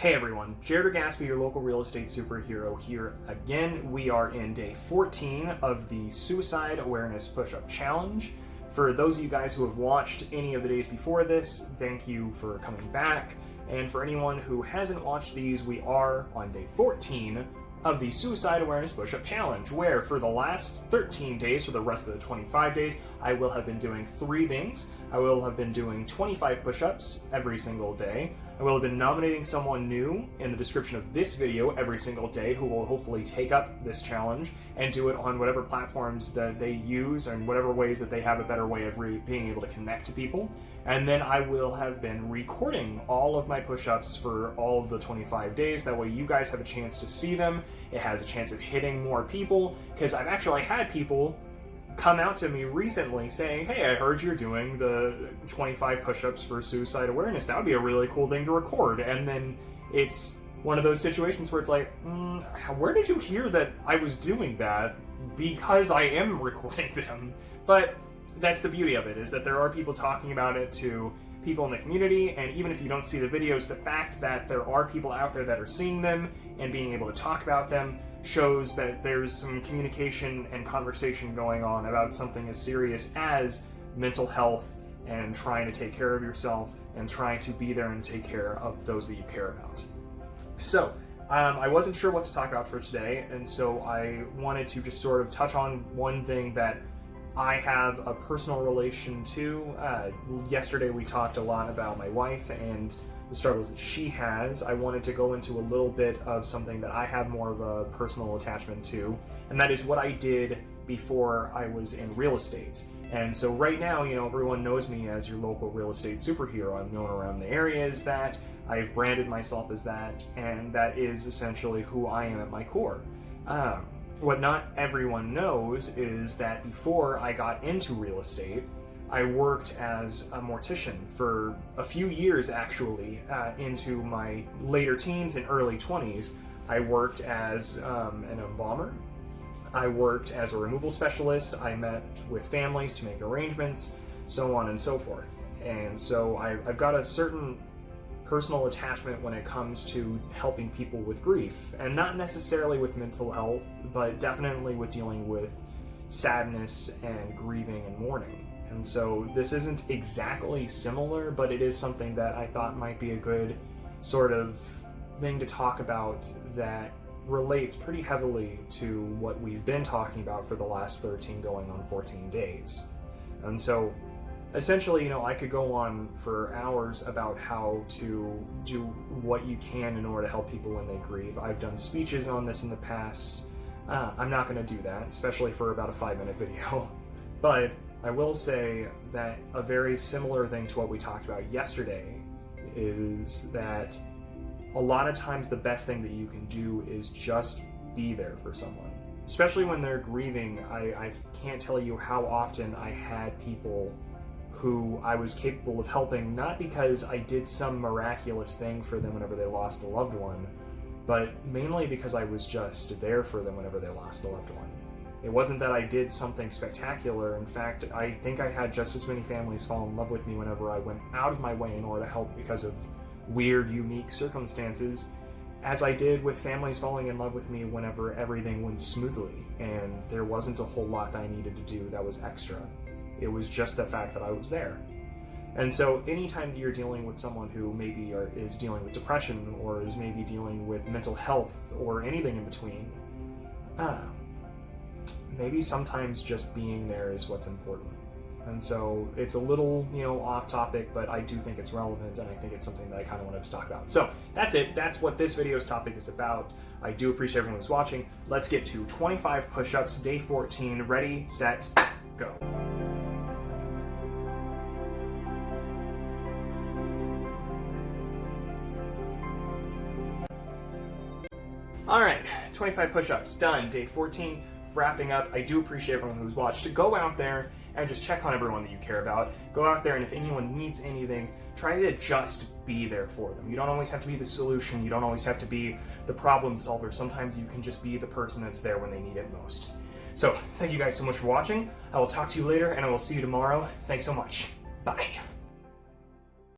Hey everyone, Jared Gatsby, your local real estate superhero here again. We are in day 14 of the Suicide Awareness Push-Up Challenge. For those of you guys who have watched any of the days before this, thank you for coming back. And for anyone who hasn't watched these, we are on day 14 of the Suicide Awareness Push-Up Challenge, where for the last 13 days, for the rest of the 25 days, I will have been doing 3 things. I will have been doing 25 push-ups every single day. I will have been nominating someone new in the description of this video every single day who will hopefully take up this challenge and do it on whatever platforms that they use and whatever ways that they have a better way of being able to connect to people. And then I will have been recording all of my push-ups for all of the 25 days. That way you guys have a chance to see them. It has a chance of hitting more people, because I've actually had people come out to me recently saying, hey, I heard you're doing the 25 push-ups for suicide awareness. That would be a really cool thing to record. And then it's one of those situations where it's like, where did you hear that I was doing that? Because I am recording them. But that's the beauty of it, is that there are people talking about it to people in the community, and even if you don't see the videos, the fact that there are people out there that are seeing them and being able to talk about them shows that there's some communication and conversation going on about something as serious as mental health and trying to take care of yourself and trying to be there and take care of those that you care about. So, I wasn't sure what to talk about for today, and so I wanted to just sort of touch on one thing that I have a personal relation to. Yesterday we talked a lot about my wife and the struggles that she has. I wanted to go into a little bit of something that I have more of a personal attachment to, and that is what I did before I was in real estate. And so right now, you know, everyone knows me as your local real estate superhero. I'm known around the area as that. I've branded myself as that, and that is essentially who I am at my core. What not everyone knows is that before I got into real estate, I worked as a mortician for a few years, actually, into my later teens and early 20s. I worked as an embalmer. I worked as a removal specialist. I met with families to make arrangements, so on and so forth. And so I've got a certain personal attachment when it comes to helping people with grief, and not necessarily with mental health, but definitely with dealing with sadness and grieving and mourning. And so this isn't exactly similar, but it is something that I thought might be a good sort of thing to talk about that relates pretty heavily to what we've been talking about for the last 13 going on 14 days. And so essentially, you know, I could go on for hours about how to do what you can in order to help people when they grieve. I've done speeches on this in the past. I'm not going to do that, especially for about a 5-minute video. But I will say that a very similar thing to what we talked about yesterday is that a lot of times the best thing that you can do is just be there for someone. Especially when they're grieving, I can't tell you how often I had people who I was capable of helping, not because I did some miraculous thing for them whenever they lost a loved one, but mainly because I was just there for them whenever they lost a loved one. It wasn't that I did something spectacular. In fact, I think I had just as many families fall in love with me whenever I went out of my way in order to help because of weird, unique circumstances, as I did with families falling in love with me whenever everything went smoothly and there wasn't a whole lot that I needed to do that was extra. It was just the fact that I was there. And so anytime that you're dealing with someone who maybe is dealing with depression or is maybe dealing with mental health or anything in between, maybe sometimes just being there is what's important. And so it's a little, you know, off topic, but I do think it's relevant, and I think it's something that I kind of wanted to talk about. So that's it. That's what this video's topic is about. I do appreciate everyone who's watching. Let's get to 25 push-ups, day 14. Ready, set, go. Alright, 25 push-ups, done. Day 14, wrapping up. I do appreciate everyone who's watched. Go out there and just check on everyone that you care about. Go out there, and if anyone needs anything, try to just be there for them. You don't always have to be the solution. You don't always have to be the problem solver. Sometimes you can just be the person that's there when they need it most. So, thank you guys so much for watching. I will talk to you later, and I will see you tomorrow. Thanks so much. Bye.